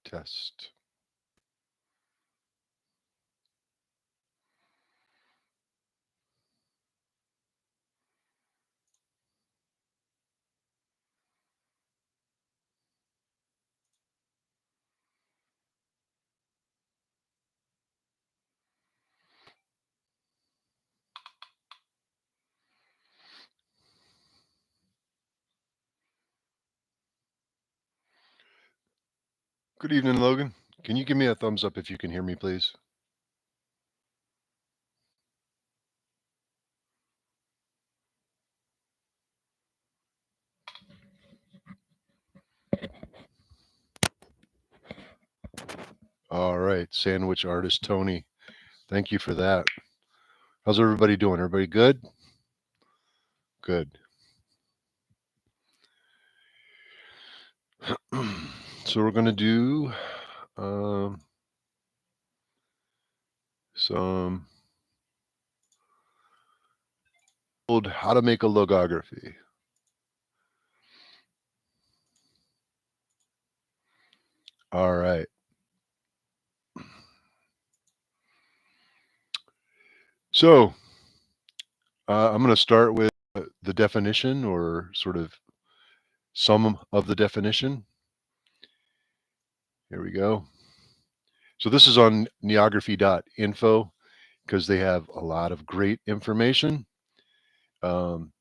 Test. Good evening, Logan. Can you give me a thumbs up if you can hear me, please? All right, sandwich artist Tony. Thank you for that. How's everybody doing? Everybody good? Good. So we're going to do some how to make a logography. All right. So I'm going to start with the definition, or sort of some of the definition. Here we go. So this is on neography.info because they have a lot of great information. I'm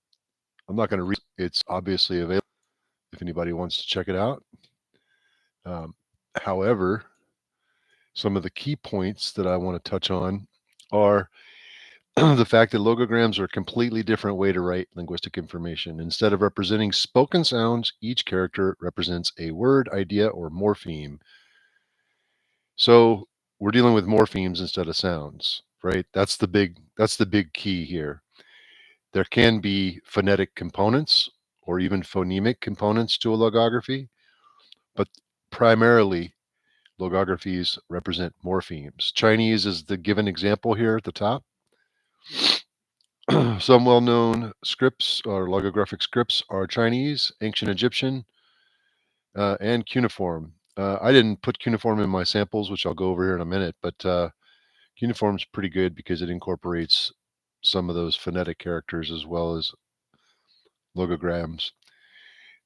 not going to read it. It's obviously available if anybody wants to check it out. However, some of the key points that I want to touch on are the fact that logograms are a completely different way to write linguistic information. Instead of representing spoken sounds, each character represents a word, idea, or morpheme. So we're dealing with morphemes instead of sounds, right? That's the big key here. There can be phonetic components or even phonemic components to a logography, but primarily logographies represent morphemes. Chinese is the given example here at the top. Some well-known scripts or logographic scripts are Chinese, ancient Egyptian, and cuneiform. I didn't put cuneiform in my samples, which I'll go over here in a minute, but cuneiform's pretty good because it incorporates some of those phonetic characters as well as logograms.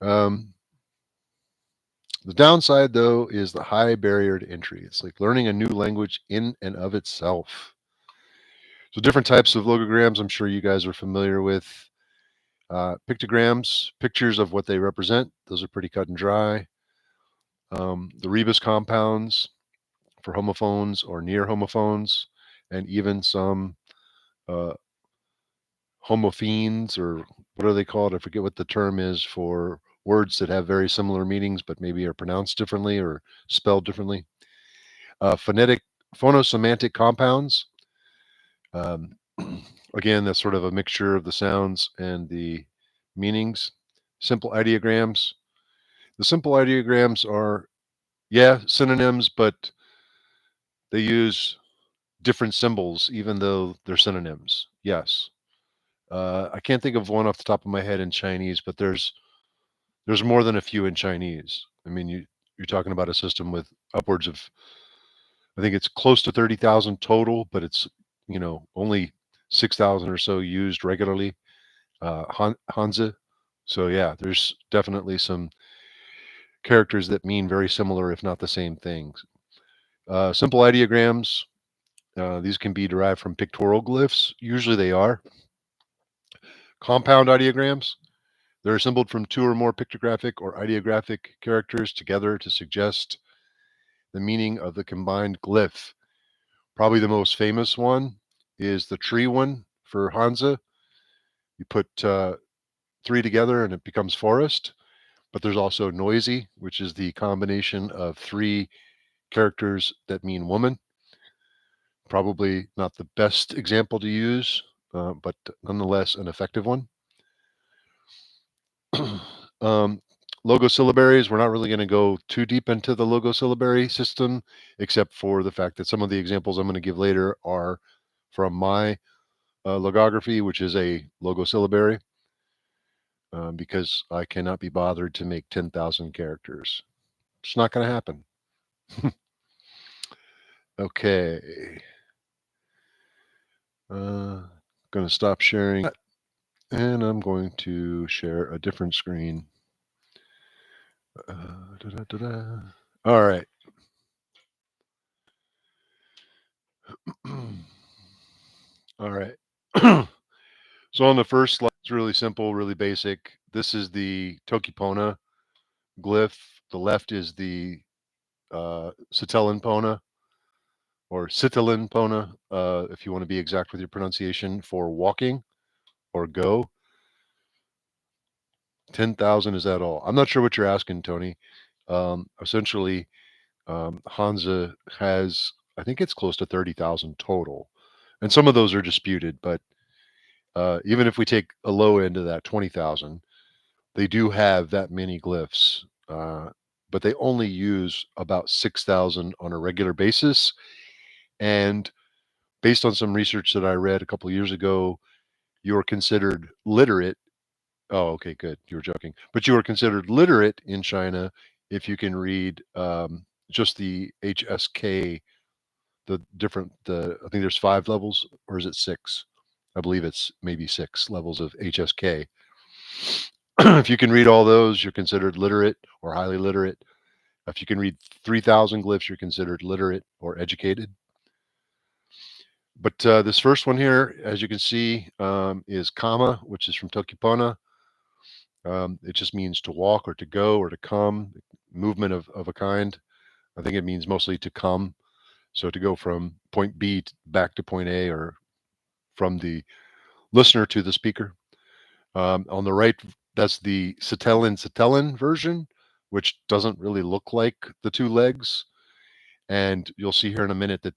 The downside, though, is the high barrier to entry. It's like learning a new language in and of itself. So different types of logograms I'm sure you guys are familiar with. Pictograms, pictures of what they represent. Those are pretty cut and dry. The rebus compounds for homophones or near homophones, and even some uh, homophones, or what are they called? I forget what the term is for words that have very similar meanings but maybe are pronounced differently or spelled differently. Phonetic, phonosemantic compounds. Um, again, that's sort of a mixture of the sounds and the meanings. Simple ideograms. The simple ideograms are, yeah, synonyms, but they use different symbols even though they're synonyms. Yes. I can't think of one off the top of my head in Chinese, but there's more than a few in Chinese. I mean, you're talking about a system with upwards of, I think it's close to 30,000 total, but it's, only 6,000 or so used regularly. Hanzi. So yeah, there's definitely some characters that mean very similar, if not the same things. Simple ideograms. These can be derived from pictorial glyphs. Usually they are. Compound ideograms. They're assembled from two or more pictographic or ideographic characters together to suggest the meaning of the combined glyph. Probably the most famous one is the tree one for Hanzi. You put three together and it becomes forest. But there's also noisy, which is the combination of three characters that mean woman. Probably not the best example to use, but nonetheless an effective one. Logosyllabaries, we're not really going to go too deep into the logosyllabary system, except for the fact that some of the examples I'm going to give later are from my logography, which is a logosyllabary, because I cannot be bothered to make 10,000 characters. It's not going to happen. Okay. Going to stop sharing and I'm going to share a different screen. All right. All right. So on the first slide, it's really simple, really basic. This is the Tokipona glyph. The left is the Satellinpona or Sitalinpona, if you want to be exact with your pronunciation, for walking or go. 10,000, is that all? I'm not sure what you're asking, Tony. Essentially, Hansa has, I think it's close to 30,000 total. And some of those are disputed, but even if we take a low end of that, 20,000, they do have that many glyphs. But they only use about 6,000 on a regular basis. And based on some research that I read a couple of years ago, you're considered literate. Oh, okay, good. You were joking. But you are considered literate in China if you can read just the HSK, I think there's 5 levels, or is it 6? I believe it's maybe 6 levels of HSK. If you can read all those, you're considered literate or highly literate. If you can read 3,000 glyphs, you're considered literate or educated. But this first one here, as you can see, is kama, which is from Tokipona. It just means to walk or to go or to come, movement of a kind. I think it means mostly to come. So to go from point B back to point A, or from the listener to the speaker. On the right, that's the Satelin version, which doesn't really look like the 2 legs. And you'll see here in a minute that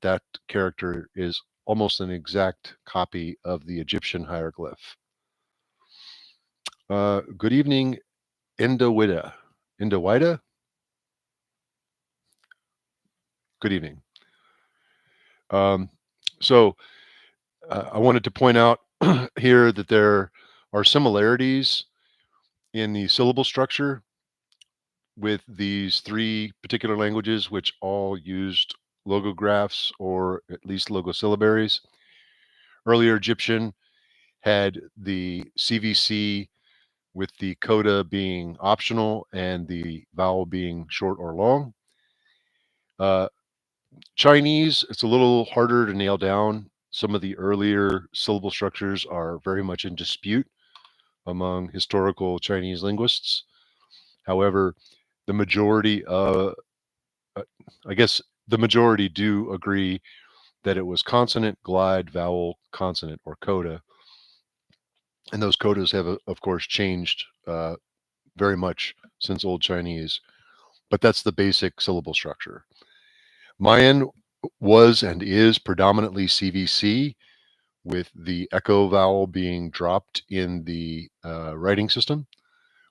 that character is almost an exact copy of the Egyptian hieroglyph. Good evening, Indowida. Indowida? Good evening. So I wanted to point out here that there are similarities in the syllable structure with these 3 particular languages, which all used logographs or at least logosyllabaries. Earlier Egyptian had the CVC with the coda being optional and the vowel being short or long. Chinese, it's a little harder to nail down. Some of the earlier syllable structures are very much in dispute among historical Chinese linguists. However, the majority, I guess the majority do agree that it was consonant, glide, vowel, consonant, or coda. And those codas have, of course, changed very much since Old Chinese, but that's the basic syllable structure. Mayan was and is predominantly CVC, with the echo vowel being dropped in the writing system,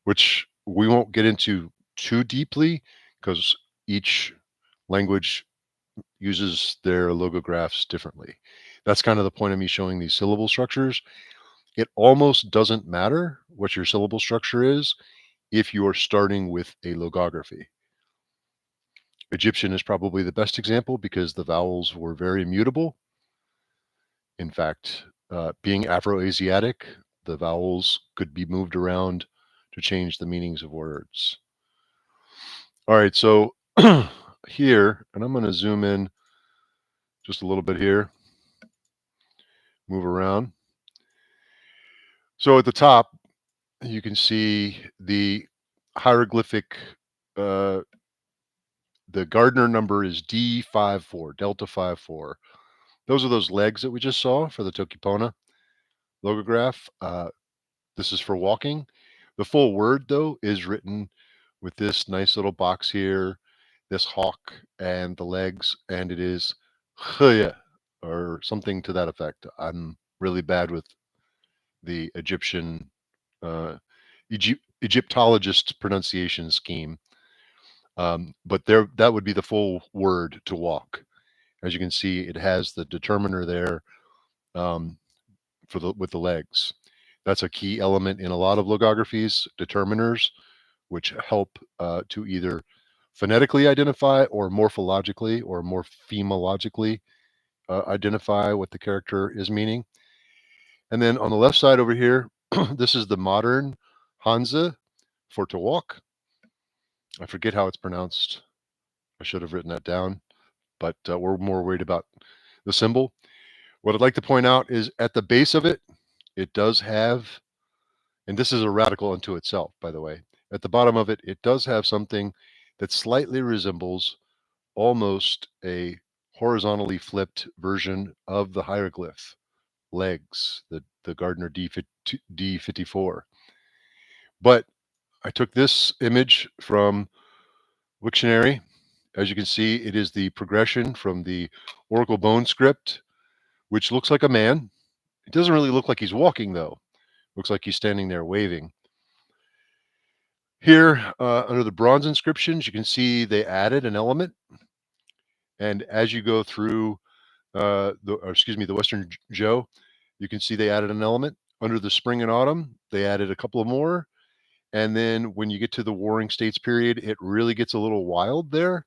which we won't get into too deeply because each language uses their logographs differently. That's kind of the point of me showing these syllable structures. It almost doesn't matter what your syllable structure is if you're starting with a logography. Egyptian is probably the best example because the vowels were very mutable. In fact, being Afro-Asiatic, the vowels could be moved around to change the meanings of words. All right, so here, and I'm going to zoom in just a little bit here, move around. So at the top, you can see the hieroglyphic, the Gardner number is D54, Delta 54. Those are those legs that we just saw for the Tokipona logograph. This is for walking. The full word, though, is written with this nice little box here, this hawk and the legs, and it is Khaya, or something to that effect. I'm really bad with the Egyptian Egyptologist pronunciation scheme. But there, that would be the full word to walk. As you can see, it has the determiner there with the legs. That's a key element in a lot of logographies, determiners, which help to either phonetically identify or morphologically or morphemologically identify what the character is meaning. And then on the left side over here, this is the modern Hansa for to walk. I forget how it's pronounced. I should have written that down, but we're more worried about the symbol. What I'd like to point out is at the base of it, it does have, and this is a radical unto itself, by the way. At the bottom of it, it does have something that slightly resembles almost a horizontally flipped version of the hieroglyph legs, the Gardner D54. But I took this image from Wiktionary. As you can see, it is the progression from the Oracle bone script, which looks like a man. It doesn't really look like he's walking, though. Looks like he's standing there waving. Here, under the bronze inscriptions, you can see they added an element. And as you go through the Western Joe, you can see they added an element. Under the spring and autumn, they added a couple of more. And then when you get to the Warring States period, it really gets a little wild there.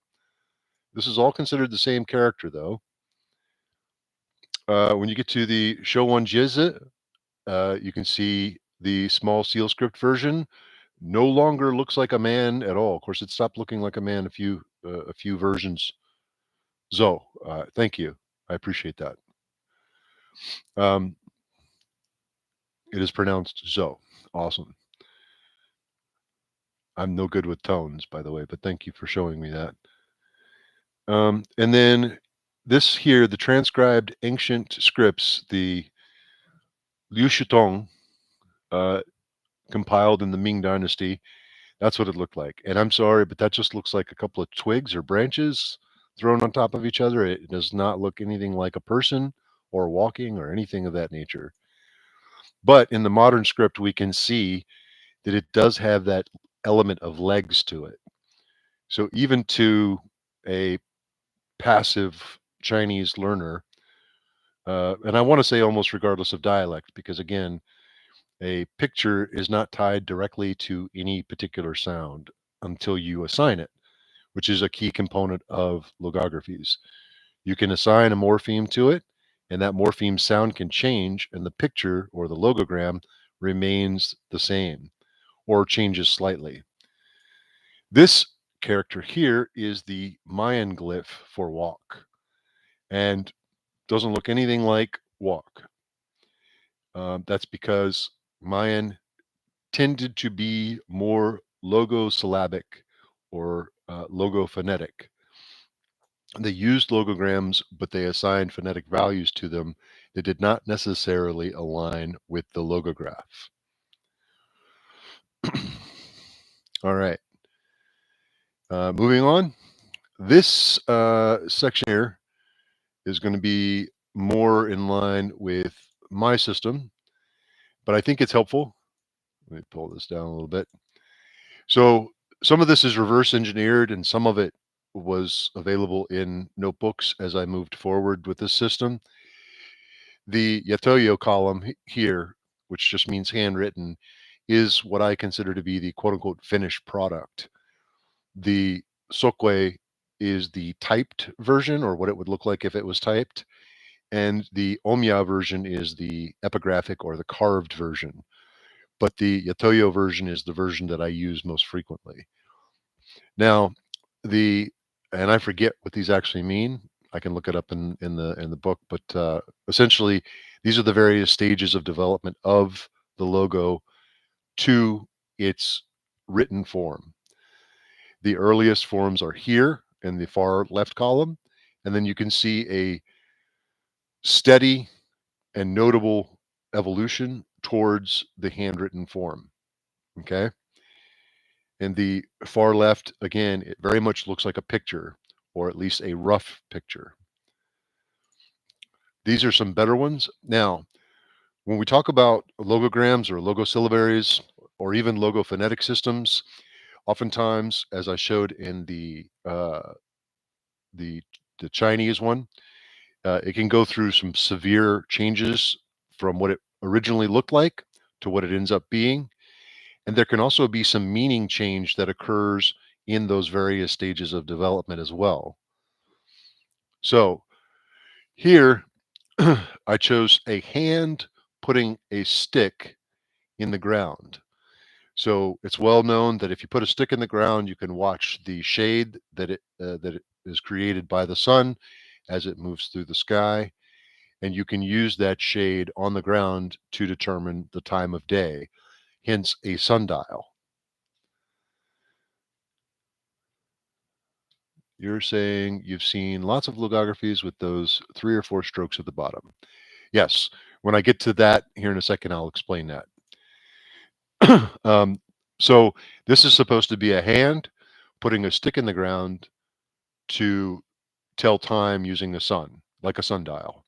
This is all considered the same character, though. When you get to the Showan Jizi, you can see the small seal script version no longer looks like a man at all. Of course, it stopped looking like a man a few versions. So, thank you. I appreciate that. It is pronounced Zo. Awesome. I'm no good with tones, by the way, but thank you for showing me that. And then this here, the transcribed ancient scripts, the Liu Shitong, compiled in the Ming Dynasty. That's what it looked like. And I'm sorry, but that just looks like a couple of twigs or branches thrown on top of each other. It does not look anything like a person or walking or anything of that nature. But in the modern script, we can see that it does have that element of legs to it. So even to a passive Chinese learner, and I want to say almost regardless of dialect, because again, a picture is not tied directly to any particular sound until you assign it, which is a key component of logographies. You can assign a morpheme to it, and that morpheme sound can change, and the picture or the logogram remains the same or changes slightly. This character here is the Mayan glyph for walk and doesn't look anything like walk. That's because Mayan tended to be more logosyllabic or logophonetic. They used logograms, but they assigned phonetic values to them that did not necessarily align with the logograph. All right. Moving on. This section here is going to be more in line with my system, but I think it's helpful. Let me pull this down a little bit. So some of this is reverse engineered and some of it was available in notebooks as I moved forward with this system. The Yatoyo column here, which just means handwritten, is what I consider to be the quote unquote finished product. The Sokwe is the typed version, or what it would look like if it was typed. And the Omya version is the epigraphic or the carved version. But the Yatoyo version is the version that I use most frequently. Now, and I forget what these actually mean. I can look it up in the book, but essentially, these are the various stages of development of the logo to its written form. The earliest forms are here in the far left column, and then you can see a steady and notable evolution towards the handwritten form. Okay. And the far left, again, it very much looks like a picture, or at least a rough picture. These are some better ones. Now, when we talk about logograms or logosyllabaries or even logophonetic systems, oftentimes, as I showed in the Chinese one, it can go through some severe changes from what it originally looked like to what it ends up being. And there can also be some meaning change that occurs in those various stages of development as well. So here I chose a hand putting a stick in the ground. So it's well known that if you put a stick in the ground, you can watch the shade that it is created by the sun as it moves through the sky, and you can use that shade on the ground to determine the time of day, hence a sundial. You're saying you've seen lots of logographies with those 3 or 4 strokes at the bottom. Yes, when I get to that here in a second, I'll explain that. um, so this is supposed to be a hand putting a stick in the ground to tell time using the sun, like a sundial.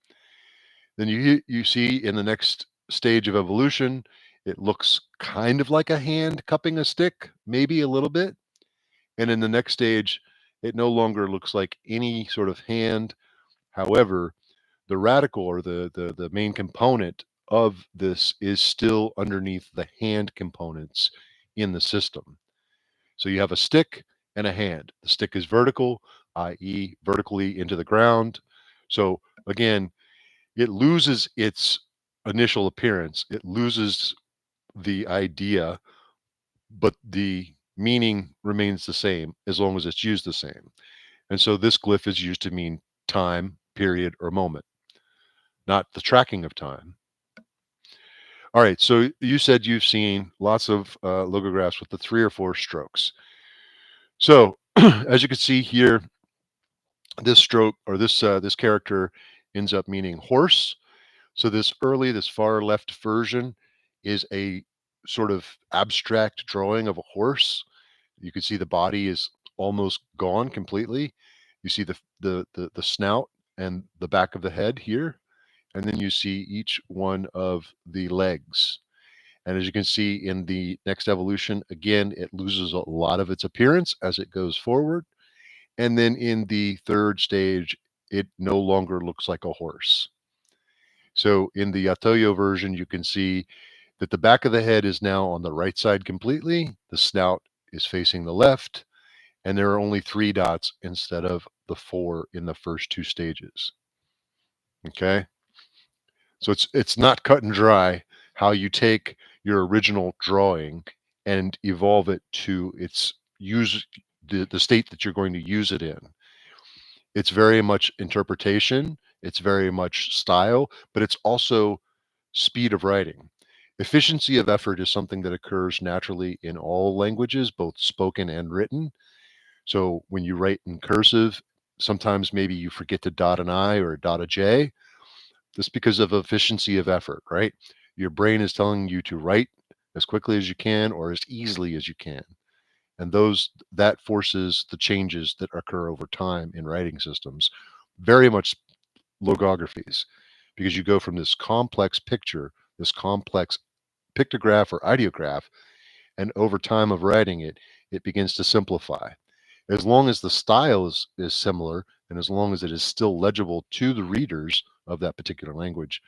Then you see in the next stage of evolution, it looks kind of like a hand cupping a stick, maybe a little bit. And in the next stage, it no longer looks like any sort of hand. However, the radical or the main component of this is still underneath the hand components in the system. So you have a stick and a hand. The stick is vertical, i.e., vertically into the ground. So again, it loses its initial appearance, it loses the idea, but the meaning remains the same as long as it's used the same. And so this glyph is used to mean time, period, or moment, not the tracking of time. All right, so you said you've seen lots of logographs with the 3 or 4 strokes. So as you can see here, this stroke or this character ends up meaning horse. So this far left version is a sort of abstract drawing of a horse. You can see the body is almost gone completely. You see the snout and the back of the head here, and then you see each one of the legs. And as you can see in the next evolution, again, it loses a lot of its appearance as it goes forward. And then in the third stage, it no longer looks like a horse. So in the Atoyo version, you can see that the back of the head is now on the right side completely. The snout is facing the left, and there are only 3 dots instead of the 4 in the first 2 stages. Okay, so it's not cut and dry how you take your original drawing and evolve it to its use the state that you're going to use it in. It's very much interpretation, it's very much style, but it's also speed of writing. Efficiency of effort is something that occurs naturally in all languages, both spoken and written. So when you write in cursive, sometimes maybe you forget to dot an I or dot a J. That's because of efficiency of effort, right? Your brain is telling you to write as quickly as you can or as easily as you can. And that forces the changes that occur over time in writing systems, very much logographies, because you go from this complex picture, this complex pictograph or ideograph, and over time of writing it, it begins to simplify. As long as the style is similar, and as long as it is still legible to the readers of that particular language,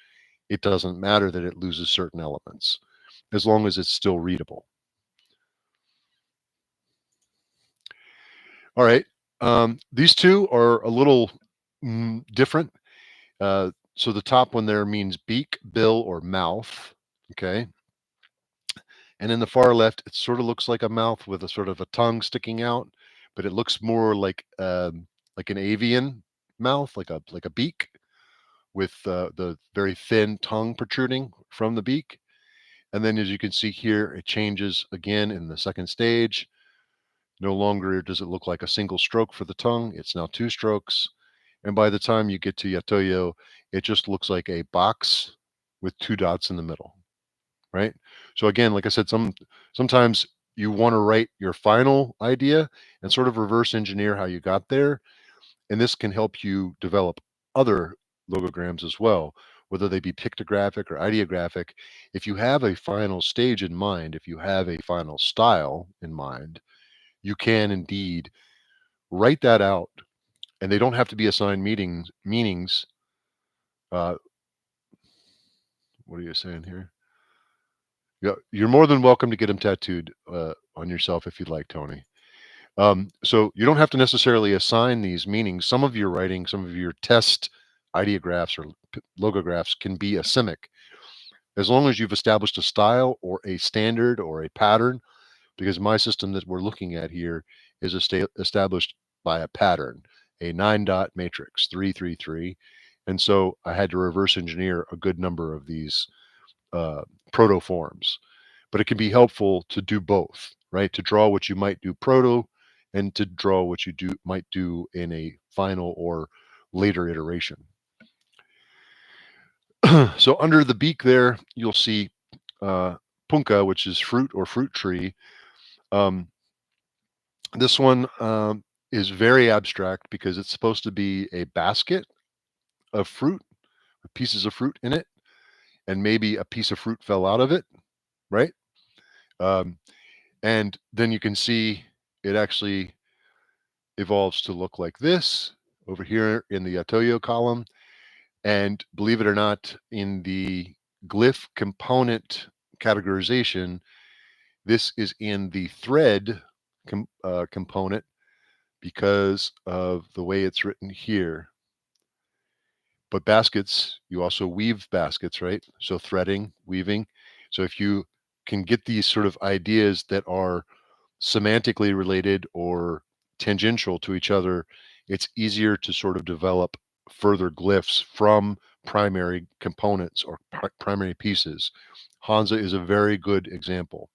it doesn't matter that it loses certain elements, as long as it's still readable. All right. These two are a little different. So the top one there means beak, bill, or mouth. Okay. And in the far left, it sort of looks like a mouth with a sort of a tongue sticking out, but it looks more like an avian mouth, like a beak with the very thin tongue protruding from the beak. And then, as you can see here, it changes again in the second stage. No longer does it look like a single stroke for the tongue; it's now 2 strokes. And by the time you get to Yatoyo, it just looks like a box with 2 dots in the middle. Right? So again, like I said, sometimes you want to write your final idea and sort of reverse engineer how you got there, and this can help you develop other logograms as well, whether they be pictographic or ideographic. If you have a final stage in mind, if you have a final style in mind, you can indeed write that out, and they don't have to be assigned meanings. Uh, what are you saying here? Yeah, you're more than welcome to get them tattooed on yourself if you'd like, Tony. So you don't have to necessarily assign these meanings. Some of your writing, some of your test ideographs or logographs can be asemic, as long as you've established a style or a standard or a pattern, because my system that we're looking at here is established by a pattern, a 9-dot matrix, 333. And so I had to reverse engineer a good number of these proto forms. But it can be helpful to do both, right? To draw what you might do proto and to draw what you might do in a final or later iteration. So under the beak there, you'll see punka, which is fruit or fruit tree. Um, this one is very abstract because it's supposed to be a basket of fruit, pieces of fruit in it, and maybe a piece of fruit fell out of it, right? Um, and then you can see it actually evolves to look like this over here in the Atoyo column. And believe it or not, in the glyph component categorization, this is in the thread component because of the way it's written here. But baskets, you also weave baskets, right? So threading, weaving. So if you can get these sort of ideas that are semantically related or tangential to each other, it's easier to sort of develop further glyphs from primary components or primary pieces. Hansa is a very good example.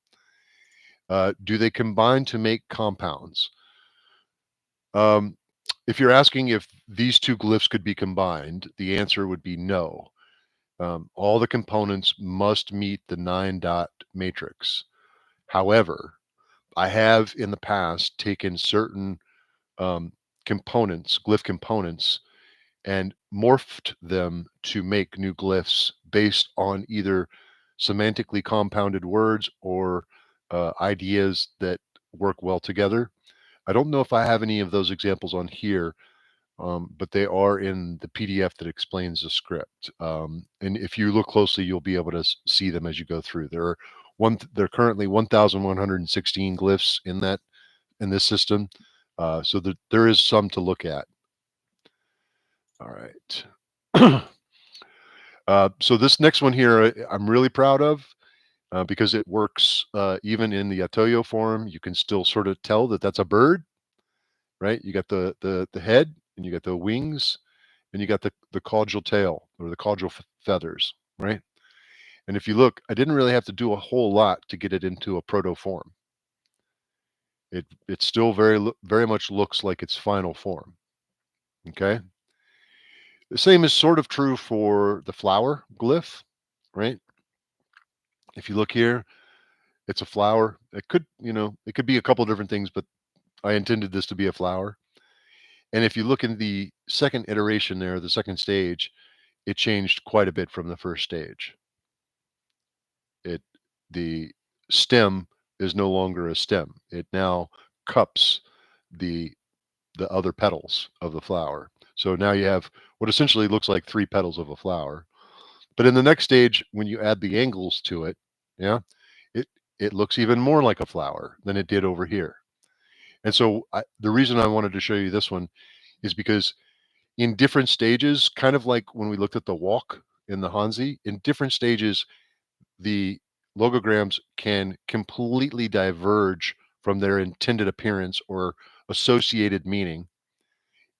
Do they combine to make compounds? If you're asking if these two glyphs could be combined, the answer would be no. All the components must meet the 9-dot matrix. However, I have in the past taken certain components, glyph components, and morphed them to make new glyphs based on either semantically compounded words or ideas that work well together. I don't know if I have any of those examples on here, but they are in the PDF that explains the script. And if you look closely, you'll be able to see them as you go through. There are currently 1,116 glyphs in this system, so there is some to look at. All right. So this next one here, I'm really proud of because it works even in the Atoyo form. You can still sort of tell that that's a bird, right? You got the head, and you got the wings, and you got the caudal tail or the caudal feathers, right? And if you look, I didn't really have to do a whole lot to get it into a proto form. It still very much looks like its final form. Okay. The same is sort of true for the flower glyph, right? If you look here, it's a flower. It could, it could be a couple different things, but I intended this to be a flower. And if you look in the second iteration there, the second stage, it changed quite a bit from the first stage. The stem is no longer a stem. It now cups the other petals of the flower. So now you have what essentially looks like 3 petals of a flower. But in the next stage, when you add the angles to it, yeah, it it looks even more like a flower than it did over here. And so the reason I wanted to show you this one is because in different stages, kind of like when we looked at the walk in the Hanzi, in different stages, the logograms can completely diverge from their intended appearance or associated meaning.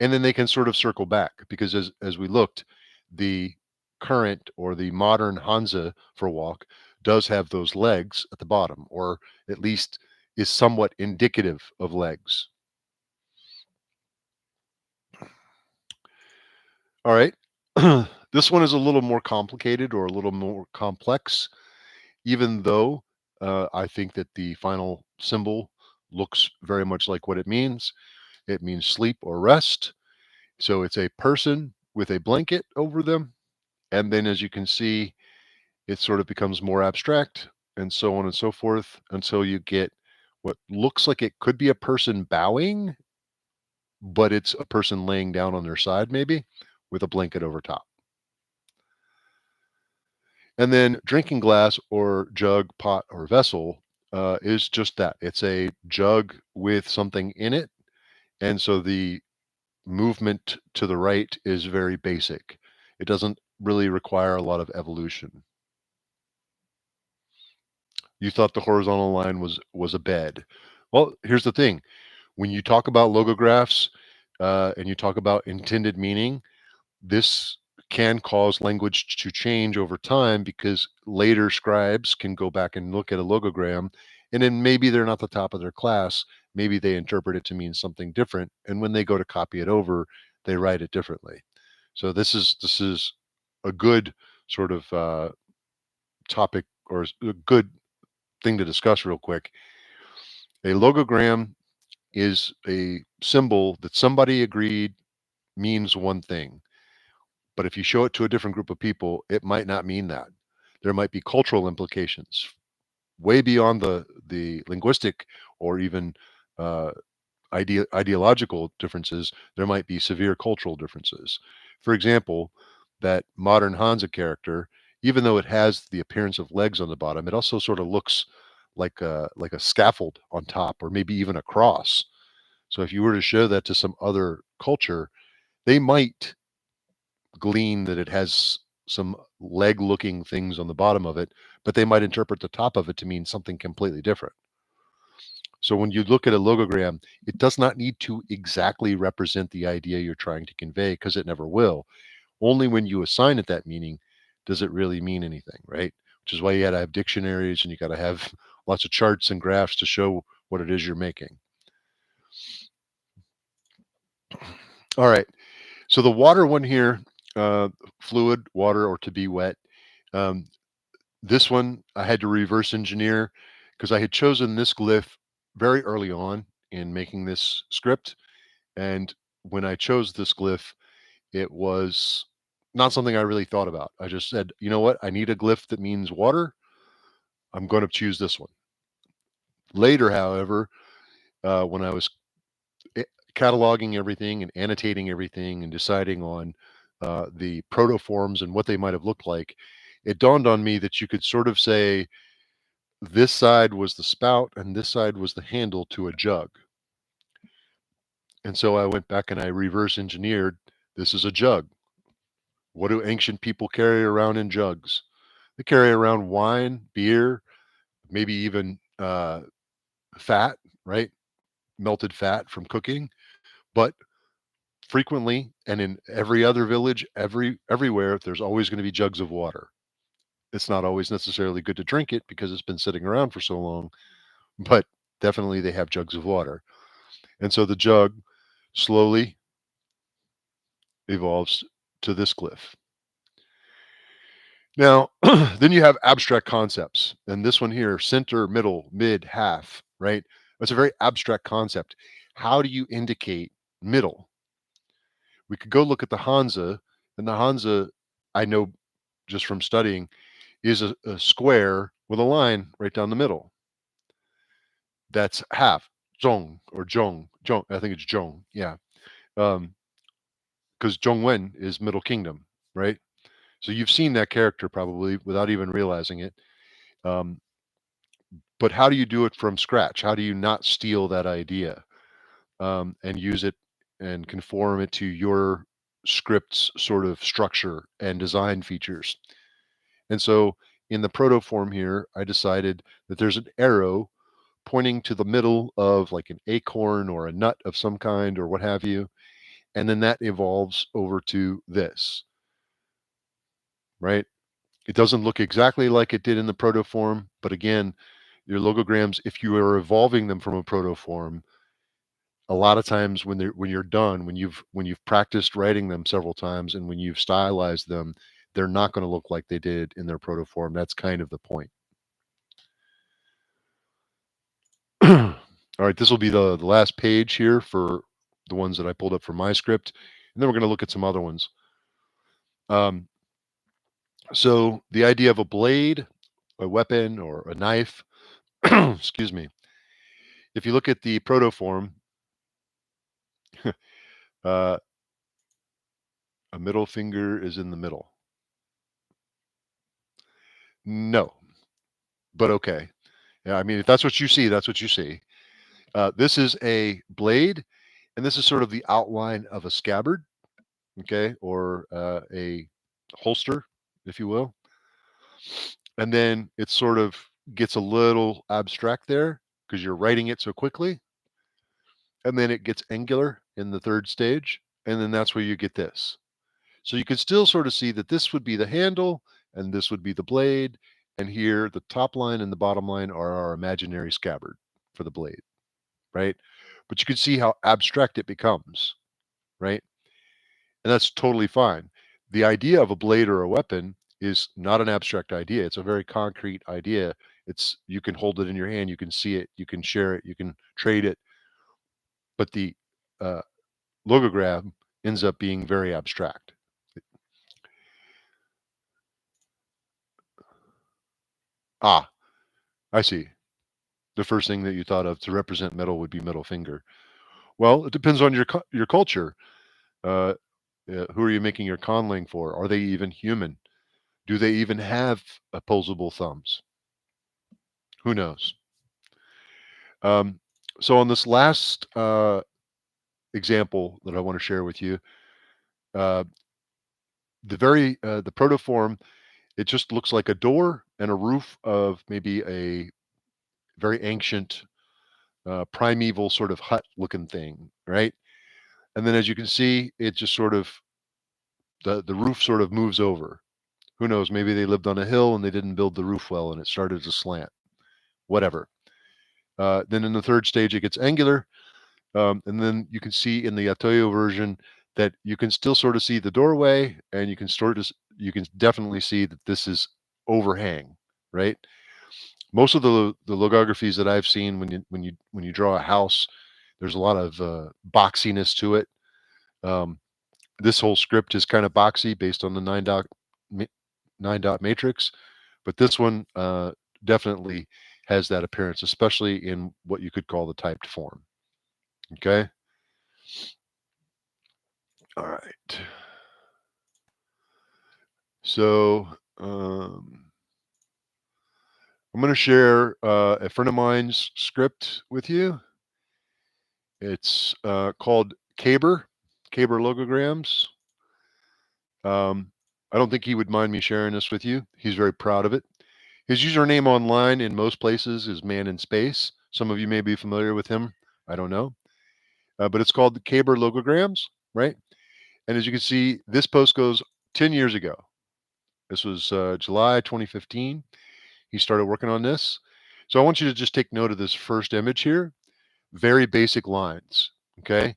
And then they can sort of circle back because as we looked, the current or the modern Hansa for walk does have those legs at the bottom, or at least is somewhat indicative of legs. All right. This one is a little more complicated or a little more complex, even though I think that the final symbol looks very much like what it means. It means sleep or rest. So it's a person with a blanket over them. And then as you can see, it sort of becomes more abstract and so on and so forth until you get what looks like it could be a person bowing, but it's a person laying down on their side, maybe with a blanket over top. And then drinking glass or jug, pot, or vessel is just that. It's a jug with something in it. And so the movement to the right is very basic. It doesn't really require a lot of evolution. You thought the horizontal line was a bed. Well, here's the thing. When you talk about logographs and you talk about intended meaning, this can cause language to change over time because later scribes can go back and look at a logogram, and then maybe they're not the top of their class. Maybe they interpret it to mean something different, and when they go to copy it over, they write it differently. So this is a good sort of topic, or a good thing to discuss real quick. A logogram is a symbol that somebody agreed means one thing. But if you show it to a different group of people, it might not mean that. There might be cultural implications way beyond the linguistic or even uh, ideological differences. There might be severe cultural differences. For example, that modern Hansa character, even though it has the appearance of legs on the bottom, it also sort of looks like a scaffold on top, or maybe even a cross. So if you were to show that to some other culture, they might glean that it has some leg looking things on the bottom of it, but they might interpret the top of it to mean something completely different. So when you look at a logogram, it does not need to exactly represent the idea you're trying to convey, because it never will. Only when you assign it that meaning does it really mean anything, right? Which is why you got to have dictionaries and you got to have lots of charts and graphs to show what it is you're making. All right. So the water one here, uh, fluid, water, or to be wet. Um, This one I had to reverse engineer because I had chosen this glyph very early on in making this script. And when I chose this glyph, it was not something I really thought about. I just said, you know what? I need a glyph that means water. I'm going to choose this one. Later, however, when I was eh, cataloging everything and annotating everything and deciding on the protoforms and what they might have looked like, it dawned on me that you could sort of say, this side was the spout and this side was the handle to a jug. And so I went back and I reverse engineered, this is a jug. What do ancient people carry around in jugs? They carry around wine, beer, maybe even fat, right? Melted fat from cooking. But frequently, and in every other village, everywhere, there's always going to be jugs of water. It's not always necessarily good to drink it because it's been sitting around for so long, but definitely they have jugs of water. And so the jug slowly evolves to this glyph. Now, then you have abstract concepts. And this one here, center, middle, mid, half, right? That's a very abstract concept. How do you indicate middle? We could go look at the Hansa, and the Hansa, I know just from studying, is a square with a line right down the middle. That's half. Zhong or Zhong. Zhong, I think it's Zhong. Yeah. Because Zhongwen is Middle Kingdom, right? So you've seen that character probably without even realizing it. Um, but how do you do it from scratch? How do you not steal that idea and use it and conform it to your script's sort of structure and design features? And so in the proto form here, I decided that there's an arrow pointing to the middle of like an acorn or a nut of some kind or what have you. And then that evolves over to this, right? It doesn't look exactly like it did in the protoform, but again, your logograms, if you are evolving them from a protoform, a lot of times when you're done, when you've practiced writing them several times and when you've stylized them, they're not going to look like they did in their protoform. That's kind of the point. All right, this will be the last page here for the ones that I pulled up for my script, and then we're going to look at some other ones. Um, so the idea of a blade, a weapon, or a knife, excuse me. If you look at the protoform, uh, a middle finger is in the middle. No, but okay. Yeah, I mean, if that's what you see, that's what you see. This is a blade, and this is sort of the outline of a scabbard, okay, or a holster, if you will. And then it sort of gets a little abstract there because you're writing it so quickly. And then it gets angular in the third stage. And then that's where you get this. So you can still sort of see that this would be the handle and this would be the blade. And here, the top line and the bottom line are our imaginary scabbard for the blade, right? But you can see how abstract it becomes, right? And that's totally fine. The idea of a blade or a weapon is not an abstract idea. It's a very concrete idea. It's you can hold it in your hand, you can see it, you can share it, you can trade it. But the uh, logograph ends up being very abstract. Ah, I see. The first thing that you thought of to represent metal would be middle finger. Well, it depends on your culture. Uh, who are you making your conlang for? Are they even human? Do they even have opposable thumbs? Who knows? Um, so on this last example that I want to share with you, uh, the protoform, it just looks like a door and a roof of maybe a very ancient primeval sort of hut looking thing, right? And then as you can see, it just sort of the roof sort of moves over. Who knows? Maybe they lived on a hill and they didn't build the roof well and it started to slant. Whatever. Then in the third stage, it gets angular. And then you can see in the Atoyo version that you can still sort of see the doorway, and you can definitely see that this is overhang, right? Most of the logographies that I've seen when you draw a house, there's a lot of boxiness to it. Um, this whole script is kind of boxy based on the nine dot matrix, but this one definitely has that appearance, especially in what you could call the typed form. Okay. All right. So I'm going to share a friend of mine's script with you. It's called Caber logograms. I don't think he would mind me sharing this with you. He's very proud of it. His username online in most places is Man in Space. Some of you may be familiar with him. I don't know. But it's called the Caber logograms, right? And as you can see, this post goes 10 years ago. This was July 2015. He started working on this. So I want you to just take note of this first image here. Very basic lines, okay?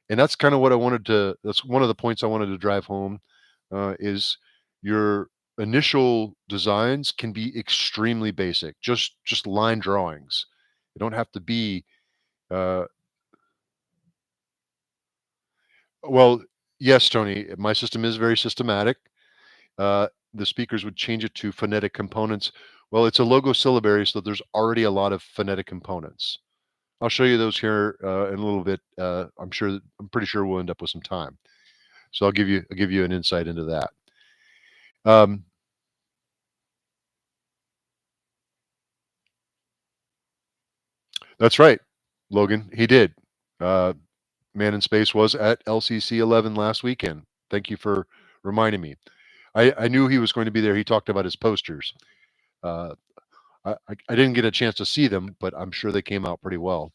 And that's kind of what I wanted to, that's one of the points I wanted to drive home is your initial designs can be extremely basic, just line drawings. They don't have to be, uh, well, yes, Tony, my system is very systematic. The speakers would change it to phonetic components. Well, it's a logo syllabary, so there's already a lot of phonetic components. I'll show you those here in a little bit. I'm pretty sure we'll end up with some time. So I'll give you an insight into that. Um, that's right, Logan. He did. Uh, Man in Space was at LCC 11 last weekend. Thank you for reminding me. I knew he was going to be there. He talked about his posters. Uh, I didn't get a chance to see them, but I'm sure they came out pretty well.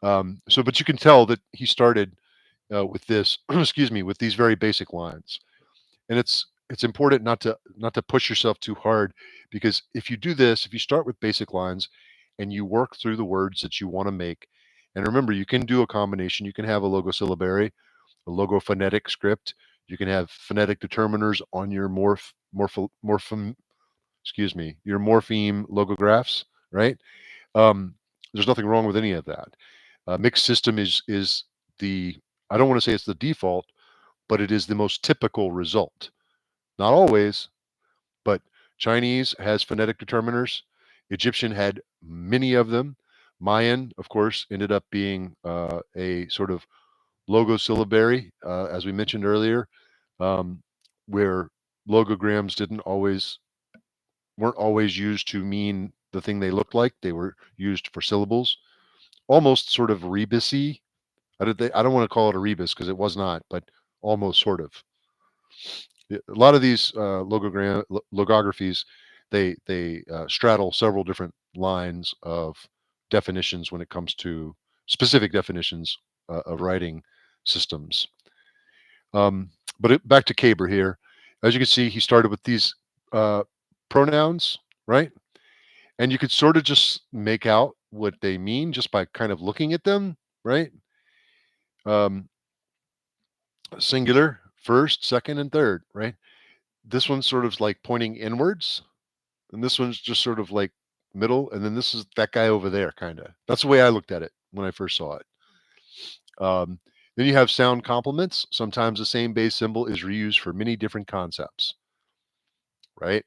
But you can tell that he started with this, excuse me, with these very basic lines. And it's important not to push yourself too hard, because if you do this, if you start with basic lines and you work through the words that you want to make, and remember, you can do a combination. You can have a logo syllabary, a logo phonetic script. You can have phonetic determiners on your excuse me, your morpheme logographs, right? Um, there's nothing wrong with any of that. Mixed system is the, I don't want to say it's the default, but it is the most typical result. Not always, but Chinese has phonetic determiners. Egyptian had many of them. Mayan, of course, ended up being a sort of logo syllabary, as we mentioned earlier, um, where logograms didn't always weren't always used to mean the thing they looked like. They were used for syllables, almost sort of rebusy. I don't want to call it a rebus because it was not, but almost sort of. A lot of these logographies, they straddle several different lines of definitions when it comes to specific definitions of writing systems. Um, back to Caber here. As you can see, he started with these uh, pronouns, right? And you could sort of just make out what they mean just by kind of looking at them, right? Um, Singular, first, second, and third, right? This one's sort of like pointing inwards, and this one's just sort of like middle, and then this is that guy over there, kind of. That's the way I looked at it when I first saw it. Um, then you have sound complements. Sometimes the same base symbol is reused for many different concepts, right?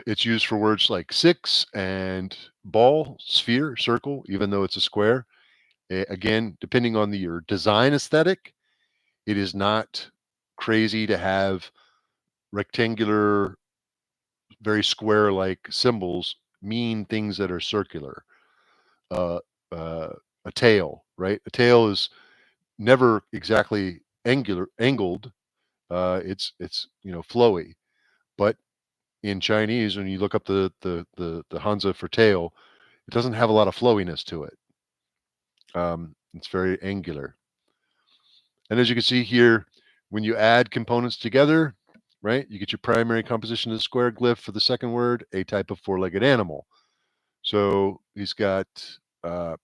It's used for words like six and ball, sphere, circle, even though it's a square. Again, depending on your design aesthetic, it is not crazy to have rectangular, very square-like symbols mean things that are circular. Uh, a tail, right? A tail is never exactly angled. It's flowy, but in Chinese, when you look up the Hanzi for tail, it doesn't have a lot of flowiness to it. It's very angular. And as you can see here, when you add components together, right, you get your primary composition of the square glyph for the second word, a type of four-legged animal. So he's got, uh,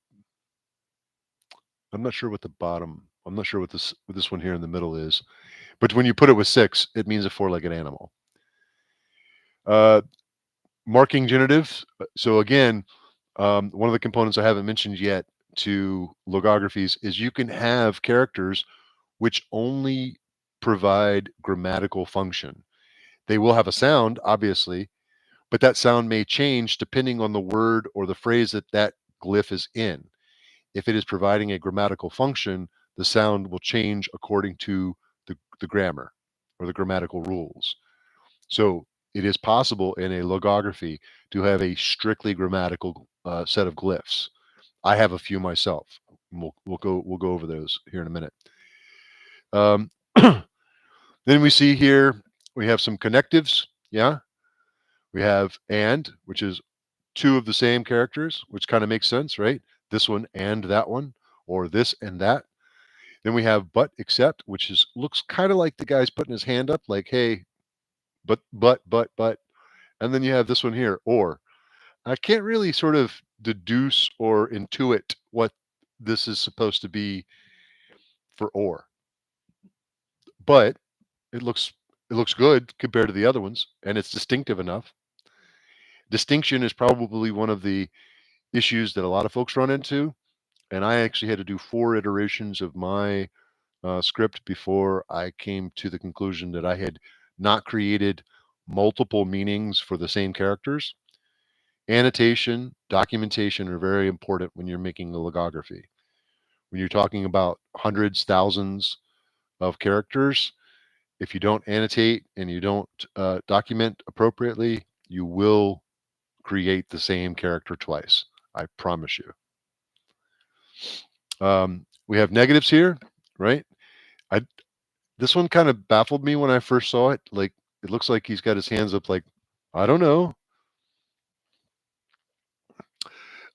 I'm not sure what the bottom, I'm not sure what this one here in the middle is, but when you put it with six, it means a four-legged animal. Uh, Marking genitives. So again, one of the components I haven't mentioned yet to logographies is you can have characters which only provide grammatical function. They will have a sound, obviously, but that sound may change depending on the word or the phrase that glyph is in. If it is providing a grammatical function, the sound will change according to the grammar or the grammatical rules. So it is possible in a logography to have a strictly grammatical set of glyphs. I have a few myself. We'll go over those here in a minute. Um, then we see here we have some connectives. Yeah, we have and, which is two of the same characters, which kind of makes sense, right? This one and that one, or this and that. Then we have but except, which is looks kind of like the guy's putting his hand up, like, hey, but. And then you have this one here, or. I can't really sort of deduce or intuit what this is supposed to be for or, but it looks it looks good compared to the other ones, and it's distinctive enough. Distinction is probably one of the issues that a lot of folks run into, and I actually had to do 4 iterations of my script before I came to the conclusion that I had not created multiple meanings for the same characters. Annotation, documentation are very important when you're making a logography. When you're talking about hundreds, thousands of characters, if you don't annotate and you don't document appropriately, you will create the same character twice. I promise you. We have negatives here, right? I This one kind of baffled me when I first saw it. Like, it looks like he's got his hands up, like, I don't know.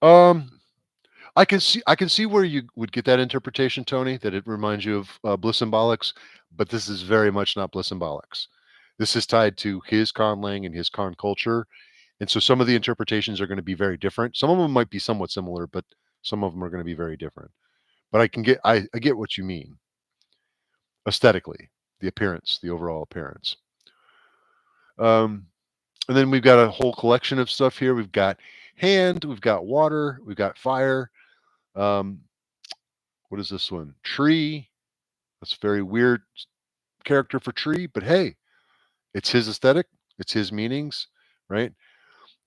Um, I can see where you would get that interpretation, Tony, that it reminds you of Bliss Symbolics, but this is very much not Bliss Symbolics. This is tied to his conlang and his con culture, and so some of the interpretations are going to be very different. Some of them might be somewhat similar, but some of them are going to be very different. But I get what you mean aesthetically, the appearance, the overall appearance. Um, and then we've got a whole collection of stuff here. We've got hand, we've got water, we've got fire. Um, what is this one? Tree. That's a very weird character for tree, but hey, it's his aesthetic, it's his meanings, right?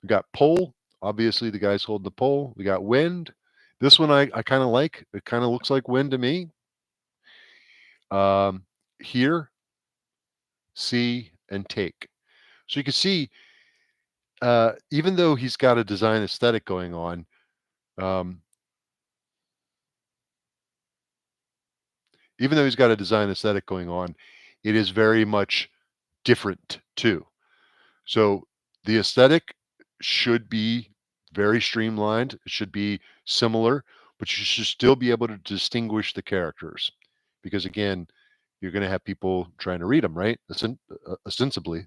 We got pole. Obviously, the guy's holding the pole. We got wind. This one I kind of like. It kind of looks like wind to me. Um, Here, see, and take. So you can see even though he's got a design aesthetic going on, um, even though he's got a design aesthetic going on, it is very much different too. So the aesthetic should be very streamlined. It should be similar, but you should still be able to distinguish the characters because again, you're going to have people trying to read them, right? Ostensibly.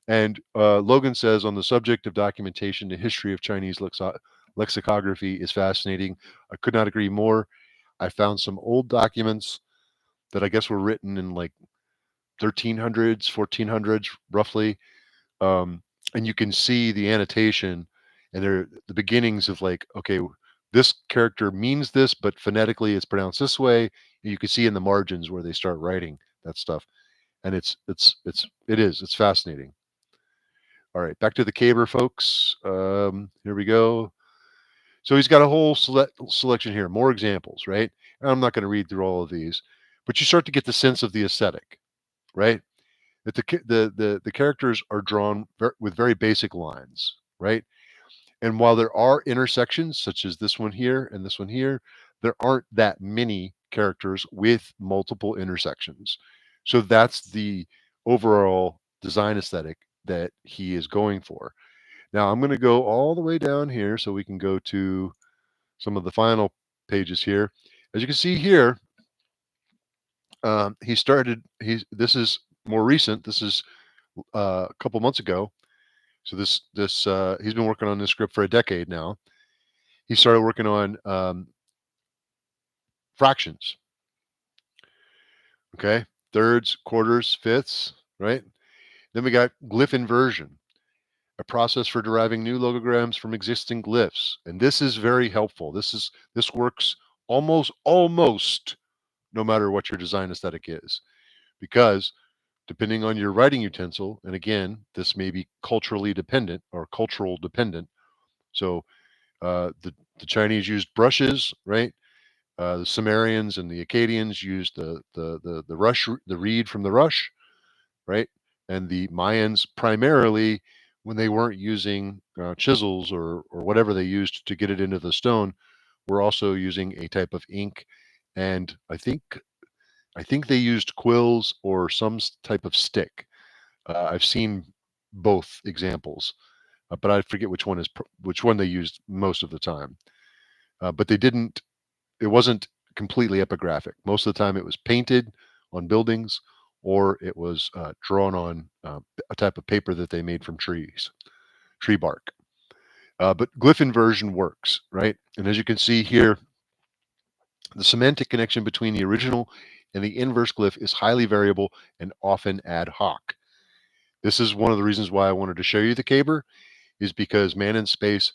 And Logan says on the subject of documentation, the history of Chinese lexicography is fascinating. I could not agree more. I found some old documents that I guess were written in like 1300s, 1400s, roughly. Um, and you can see the annotation and they're the beginnings of like, okay, this character means this, but phonetically it's pronounced this way. You can see in the margins where they start writing that stuff. And it's fascinating. All right, back to the caber, folks. Here we go. So he's got a whole selection here, more examples, right? And I'm not going to read through all of these, but you start to get the sense of the aesthetic, right? That the characters are drawn with very basic lines, right? And while there are intersections, such as this one here and this one here, there aren't that many characters with multiple intersections. So that's the overall design aesthetic that he is going for. Now I'm going to go all the way down here so we can go to some of the final pages here. As you can see here, he started. This is more recent. This is a couple months ago. So this he's been working on this script for a decade now. He started working on fractions. Okay, thirds, quarters, fifths, right? Then we got glyph inversion, a process for deriving new logograms from existing glyphs, and this is very helpful. This works almost no matter what your design aesthetic is, because depending on your writing utensil, and again, this may be culturally dependent or cultural dependent. So the Chinese used brushes, right? The Sumerians and the Akkadians used the reed from the rush, right? And the Mayans primarily, when they weren't using chisels or whatever they used to get it into the stone, were also using a type of ink, and I think they used quills or some type of stick. I've seen both examples, but I forget which one they used most of the time. But they didn't. It wasn't completely epigraphic. Most of the time, it was painted on buildings, or it was drawn on a type of paper that they made from tree bark. But glyph inversion works, right? And as you can see here, the semantic connection between the original and the inverse glyph is highly variable and often ad hoc. This is one of the reasons why I wanted to show you the caber, is because Man in Space,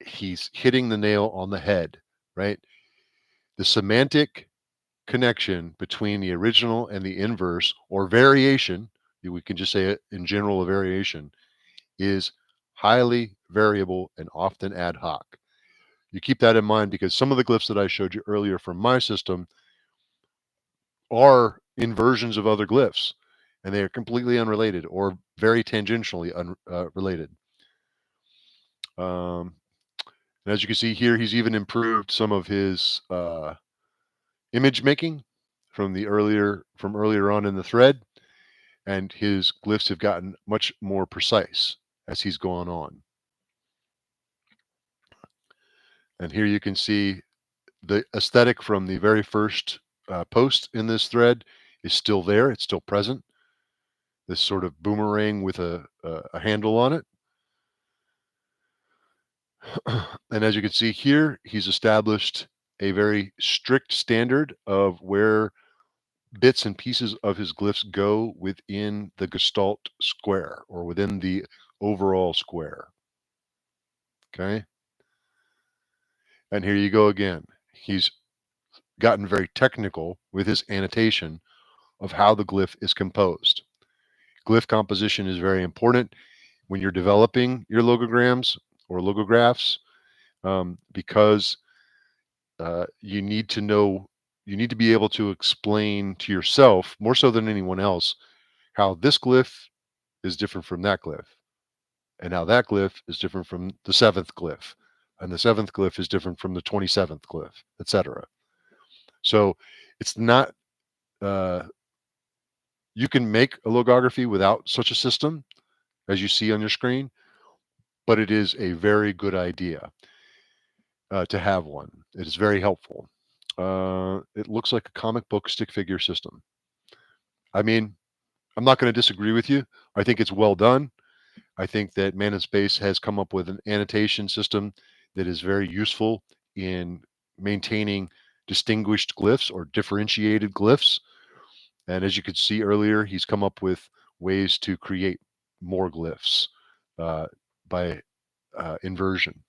he's hitting the nail on the head, right? The semantic connection between the original and the inverse, or variation, we can just say it in general, a variation, is highly variable and often ad hoc. You keep that in mind because some of the glyphs that I showed you earlier from my system are inversions of other glyphs, and they are completely unrelated or very tangentially related. Um, and as you can see here, he's even improved some of his image making from earlier on in the thread, and his glyphs have gotten much more precise as he's gone on. And here you can see the aesthetic from the very first post in this thread is still there. It's still present. This sort of boomerang with a handle on it. And as you can see here, he's established a very strict standard of where bits and pieces of his glyphs go within the gestalt square or within the overall square. Okay. And here you go again. He's gotten very technical with his annotation of how the glyph is composed. Glyph composition is very important when you're developing your logograms or logographs, because you need to be able to explain to yourself, more so than anyone else, how this glyph is different from that glyph. and how that glyph is different from the 7th glyph, and the 7th glyph is different from the 27th glyph, etc. So it's not, you can make a logography without such a system as you see on your screen, but it is a very good idea to have one. It is very helpful. It looks like a comic book stick figure system. I mean, I'm not going to disagree with you. I think it's well done. I think that Man in Space has come up with an annotation system that is very useful in maintaining distinguished glyphs or differentiated glyphs. And as you could see earlier, he's come up with ways to create more glyphs by inversion.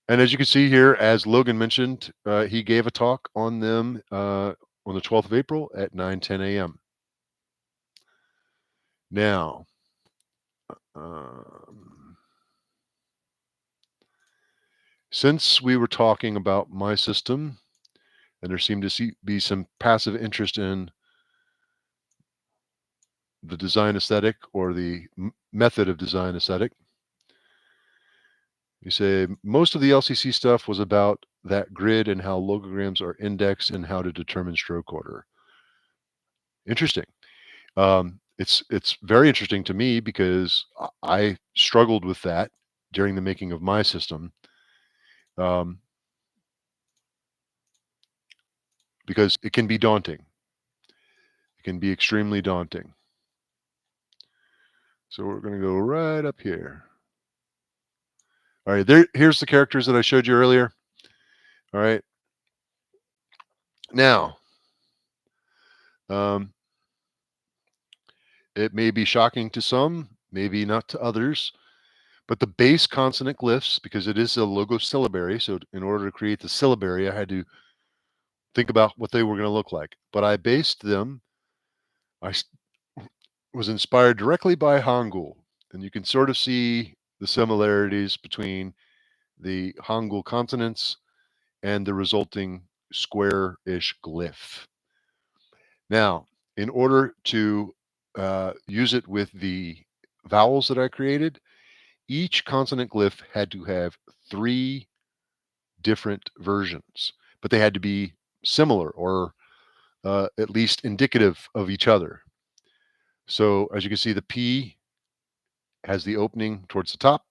And as you can see here, as Logan mentioned, he gave a talk on them on the 12th of April at 9:10 a.m. Now, since we were talking about my system, and there seemed to be some passive interest in the design aesthetic or the method of design aesthetic, you say most of the LCC stuff was about that grid and how logograms are indexed and how to determine stroke order. Interesting. It's very interesting to me because I struggled with that during the making of my system, because it can be daunting. It can be extremely daunting. So we're going to go right up here. All right, here's the characters that I showed you earlier. All right. Now, it may be shocking to some, maybe not to others, but the base consonant glyphs, because it is a logosyllabary, so in order to create the syllabary, I had to think about what they were going to look like. But I based them, I was inspired directly by Hangul, and you can sort of see the similarities between the Hangul consonants and the resulting square-ish glyph. Now, in order to use it with the vowels that I created, each consonant glyph had to have 3 different versions, but they had to be similar or at least indicative of each other. So as you can see, the P has the opening towards the top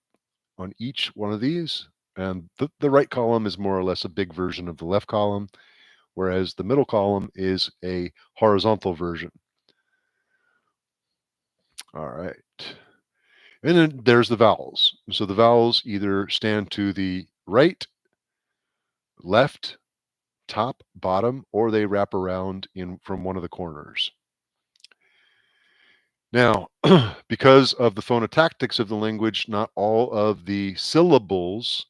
on each one of these, and the right column is more or less a big version of the left column, whereas the middle column is a horizontal version. All right. And then there's the vowels. So the vowels either stand to the right, left, top, bottom, or they wrap around in from one of the corners. Now, because of the phonotactics of the language, not all of the syllables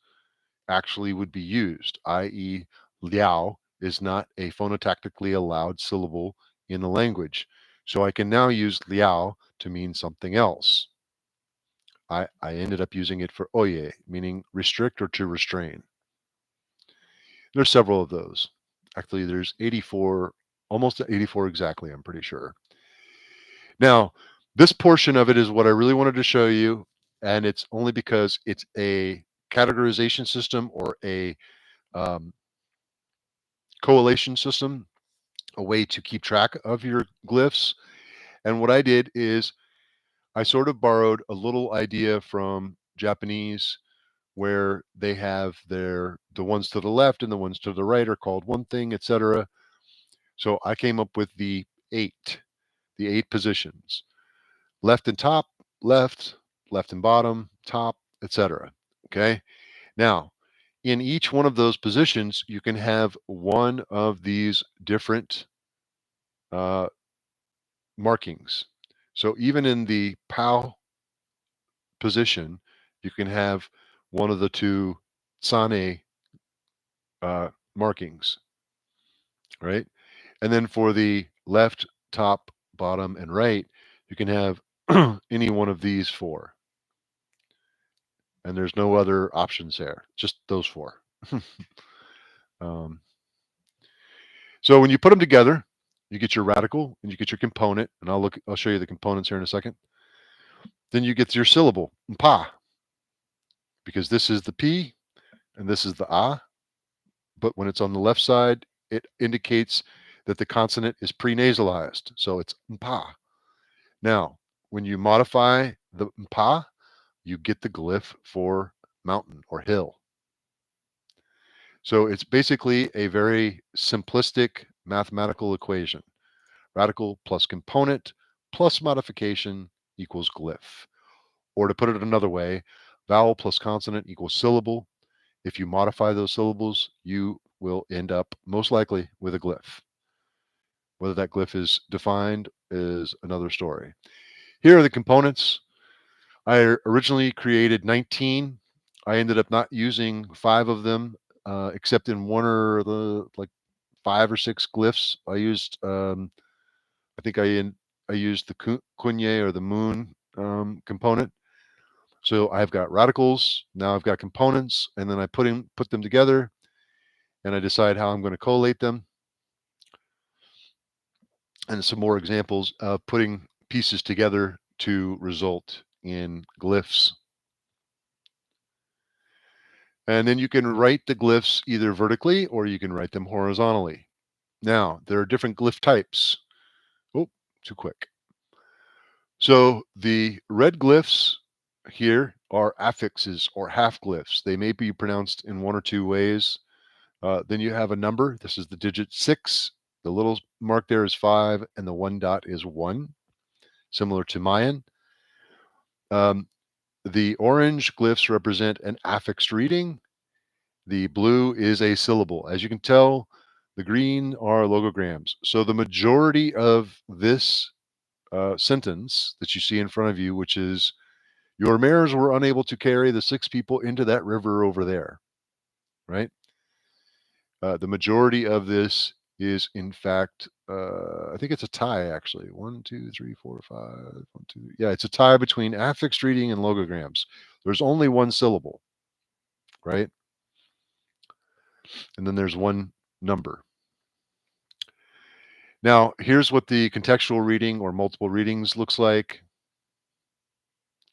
actually would be used, i.e., liao is not a phonotactically allowed syllable in the language. So I can now use liao to mean something else. I ended up using it for oye, meaning restrict or to restrain. There's several of those. Actually, there's 84, almost 84 exactly, I'm pretty sure. Now, this portion of it is what I really wanted to show you, and it's only because it's a categorization system or a correlation system, a way to keep track of your glyphs. And what I did is I sort of borrowed a little idea from Japanese, where they have the ones to the left and the ones to the right are called one thing, etc. So I came up with the 8 positions: left and top, left and bottom, top, etc. Okay. Now, in each one of those positions, you can have one of these different markings. So even in the POW position, you can have one of the 2 Sane markings, right? And then for the left, top, bottom, and right, you can have any one of these 4. And there's no other options there, just those 4. So when you put them together, you get your radical and you get your component, and I'll show you the components here in a second. Then you get your syllable, mpa, because this is the P and this is the A. But when it's on the left side, it indicates that the consonant is prenasalized. So it's mpa. Now, when you modify the mpa, you get the glyph for mountain or hill. So it's basically a very simplistic mathematical equation. Radical plus component plus modification equals glyph. Or to put it another way, vowel plus consonant equals syllable. If you modify those syllables, you will end up most likely with a glyph. Whether that glyph is defined is another story. Here are the components. I originally created 19. I ended up not using 5 of them, except in one or the like 5 or 6 glyphs. I think I used the kunye or the moon component. So I've got radicals. Now I've got components, and then I put them together, and I decide how I'm going to collate them. And some more examples of putting pieces together to result in glyphs. And then you can write the glyphs either vertically or you can write them horizontally. Now, there are different glyph types. Oh, too quick. So the red glyphs here are affixes or half glyphs. They may be pronounced in one or two ways. Then you have a number. This is the digit 6. The little mark there is 5, and the 1 dot is 1, similar to Mayan. The orange glyphs represent an affixed reading. The blue is a syllable. As you can tell, the green are logograms. So the majority of this sentence that you see in front of you, which is, your mares were unable to carry the 6 people into that river over there, right? The majority of this is, in fact, I think it's a tie actually. 1, 2, 3, 4, 5. 1, 2. Yeah, it's a tie between affixed reading and logograms. There's only one syllable, right? And then there's one number. Now, here's what the contextual reading or multiple readings looks like.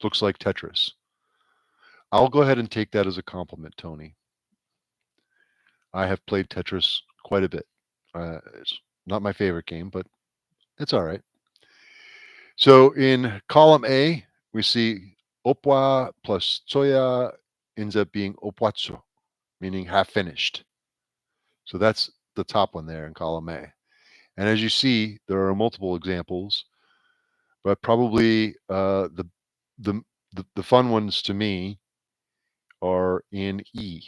Looks like Tetris. I'll go ahead and take that as a compliment, Tony. I have played Tetris quite a bit. It's not my favorite game, but it's all right. So in column A, we see opwa plus tsoya ends up being opwatso, meaning half finished. So that's the top one there in column A. And as you see, there are multiple examples, but probably the the fun ones to me are in E.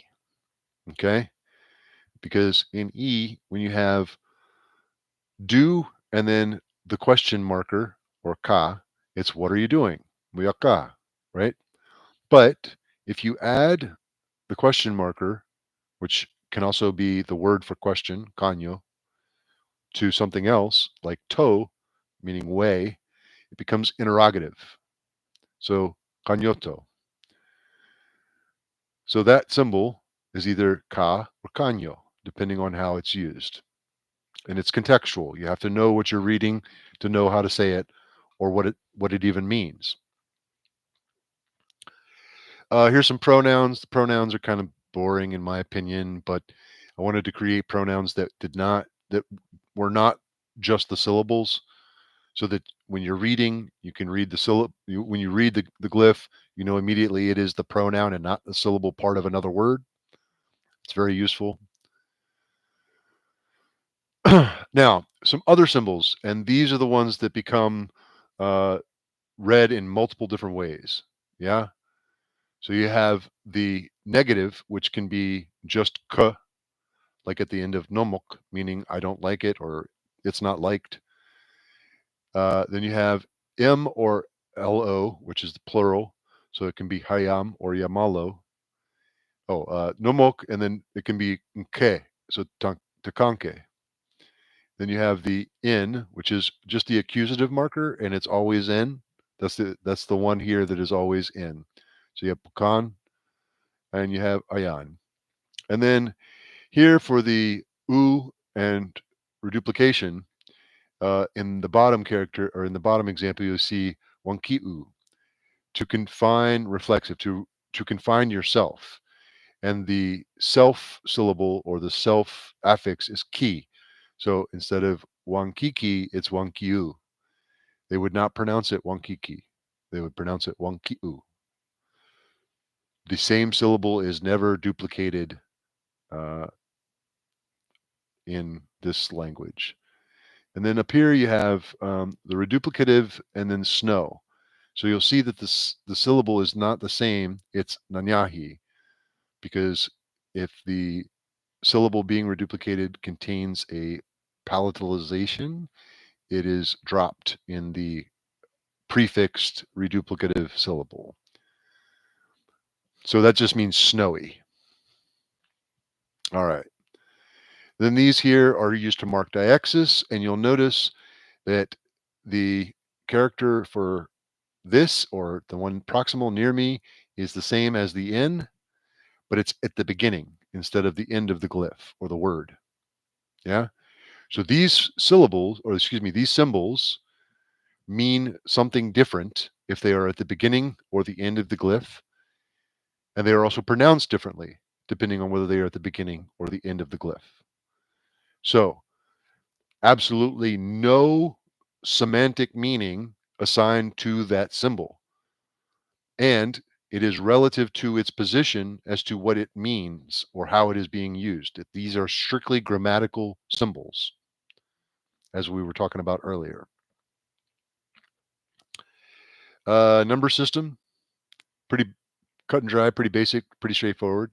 Okay, because in E, when you have do and then the question marker or ka, it's what are you doing? Muyaka, right? But if you add the question marker, which can also be the word for question, kanyo, to something else like to, meaning way, it becomes interrogative. So kanyoto. So that symbol is either ka or kanyo, depending on how it's used. And it's contextual. You have to know what you're reading to know how to say it or what it even means. Here's some pronouns. The pronouns are kind of boring in my opinion, but I wanted to create pronouns that were not just the syllables, so that when you're reading, you can read the syllable. When you read the glyph, you know immediately it is the pronoun and not the syllable part of another word. It's very useful. Now, some other symbols, and these are the ones that become read in multiple different ways. Yeah. So you have the negative, which can be just k, like at the end of nomok, meaning I don't like it or it's not liked. Then you have m or lo, which is the plural. So it can be hayam or yamalo. Oh, nomok, and then it can be nke, so takanke. Then you have the in, which is just the accusative marker, and it's always in. That's the one here that is always in. So you have pukan, and you have ayan. And then here for the u and reduplication, in the bottom character or in the bottom example, you'll see wanki u. to confine reflexive, to confine yourself. And the self syllable or the self affix is ki. So instead of wankiki, it's wankiu. They would not pronounce it wankiki. They would pronounce it wankiu. The same syllable is never duplicated uh, in this language. And then up here you have the reduplicative and then snow. So you'll see that the syllable is not the same. It's nanyahi, because if the syllable being reduplicated contains a palatalization, it is dropped in the prefixed reduplicative syllable. So that just means snowy. All right. Then these here are used to mark deixis, and you'll notice that the character for this, or the one proximal near me, is the same as the N, but it's at the beginning instead of the end of the glyph or the word. Yeah. So these syllables, or excuse me, these symbols mean something different if they are at the beginning or the end of the glyph, and they are also pronounced differently depending on whether they are at the beginning or the end of the glyph. So absolutely no semantic meaning assigned to that symbol. And it is relative to its position as to what it means or how it is being used. These are strictly grammatical symbols, as we were talking about earlier. Number system, pretty cut and dry, pretty basic, pretty straightforward.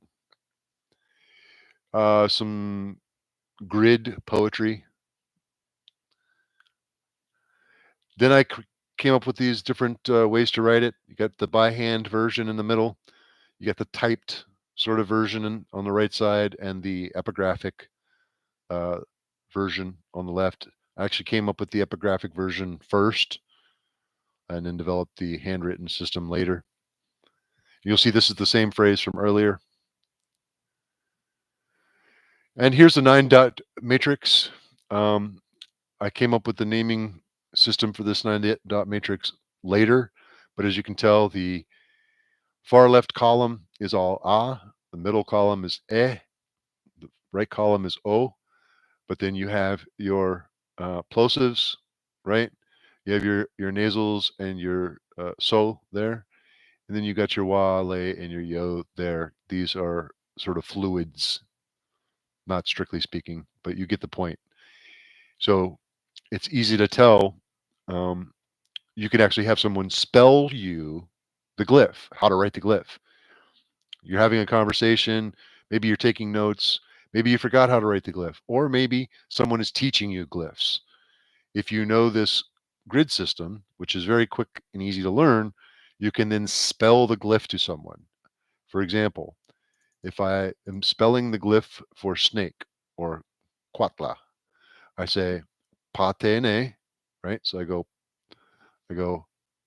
Some grid poetry. Then I came up with these different ways to write it. You got the by hand version in the middle. You got the typed sort of version on the right side, and the epigraphic uh, version on the left. I actually came up with the epigraphic version first and then developed the handwritten system later. You'll see this is the same phrase from earlier. And here's the 9-dot matrix. I came up with the naming system for this 9-dot matrix later, but as you can tell, the far left column is all A, the middle column is E, the right column is O, but then you have your plosives, right? You have your nasals and your so there, and then you got your wa, le, and your yo there. These are sort of fluids, not strictly speaking, but you get the point. So it's easy to tell. You could actually have someone spell you the glyph, how to write the glyph. You're having a conversation, maybe you're taking notes, maybe you forgot how to write the glyph, or maybe someone is teaching you glyphs. If you know this grid system, which is very quick and easy to learn, you can then spell the glyph to someone. For example, if I am spelling the glyph for snake or quatla, I say patene, right? So I go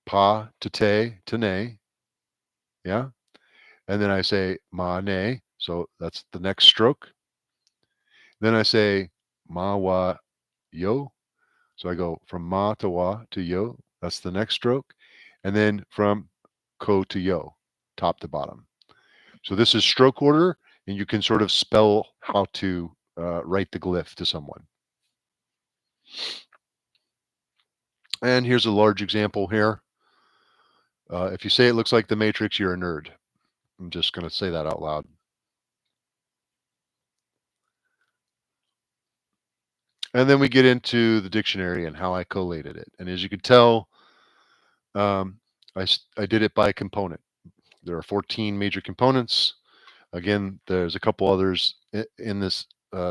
pa to te to ne, yeah, and then I say ma ne, so that's the next stroke. Then I say ma wa yo, so I go from ma to wa to yo, that's the next stroke, and then from ko to yo, top to bottom. So this is stroke order, and you can sort of spell how to write the glyph to someone. And here's a large example here. If you say it looks like the Matrix, you're a nerd. I'm just going to say that out loud. And then we get into the dictionary and how I collated it. And as you can tell, I did it by component. There are 14 major components. Again, there's a couple others in this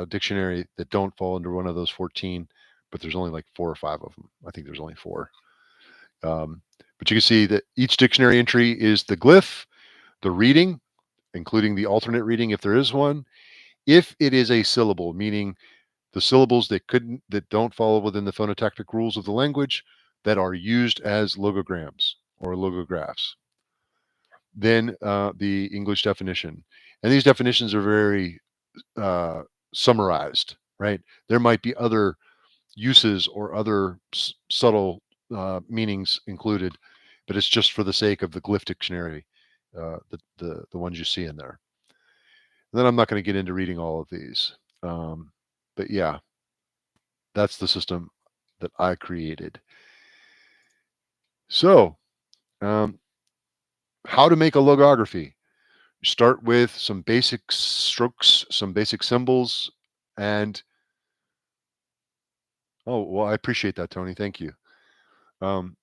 dictionary that don't fall under one of those 14, but there's only like 4 or 5 of them. I think there's only 4. But you can see that each dictionary entry is the glyph, the reading, including the alternate reading if there is one. If it is a syllable, meaning the syllables that don't fall within the phonotactic rules of the language that are used as logograms or logographs. Then the English definition. And these definitions are very summarized, right? There might be other uses or other subtle meanings included, but it's just for the sake of the glyph dictionary, the ones you see in there. And then I'm not going to get into reading all of these, but yeah, that's the system that I created. So, um, how to make a logography? Start with some basic strokes, some basic symbols, and oh, well, I appreciate that, Tony. Thank you. Um,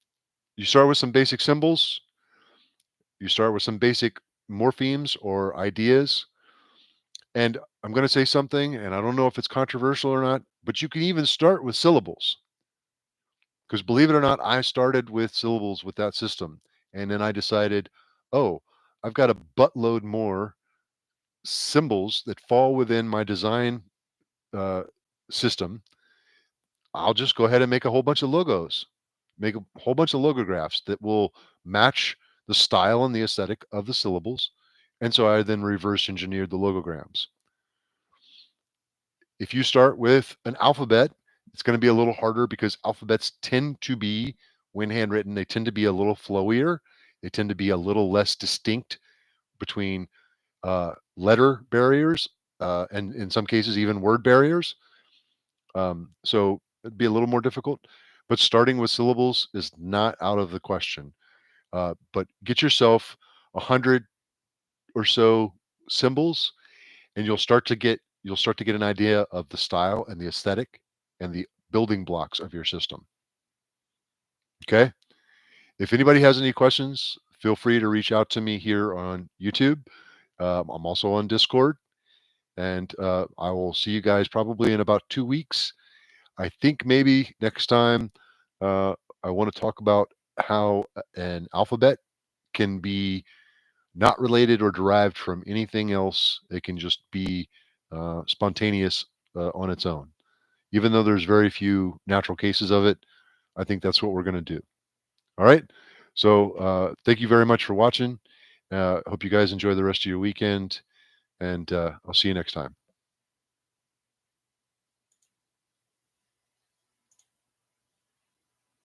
you start with some basic symbols. You start with some basic morphemes or ideas. And I'm going to say something, and I don't know if it's controversial or not, but you can even start with syllables. Because believe it or not, I started with syllables with that system. And then I decided, oh, I've got a buttload more symbols that fall within my design uh, system. I'll just go ahead and make a whole bunch of logos, make a whole bunch of logographs that will match the style and the aesthetic of the syllables. And so I then reverse engineered the logograms. If you start with an alphabet, it's going to be a little harder because alphabets tend to be, when handwritten, they tend to be a little flowier. They tend to be a little less distinct between letter barriers and in some cases even word barriers. So it'd be a little more difficult, but starting with syllables is not out of the question. But get yourself 100 or so symbols, and you'll start to get an idea of the style and the aesthetic and the building blocks of your system. Okay. If anybody has any questions, feel free to reach out to me here on YouTube. I'm also on Discord, and I will see you guys probably in about 2 weeks. I think maybe next time uh, I want to talk about how an alphabet can be not related or derived from anything else. It can just be spontaneous on its own. Even though there's very few natural cases of it, I think that's what we're going to do. All right. So thank you very much for watching. Hope you guys enjoy the rest of your weekend, and I'll see you next time.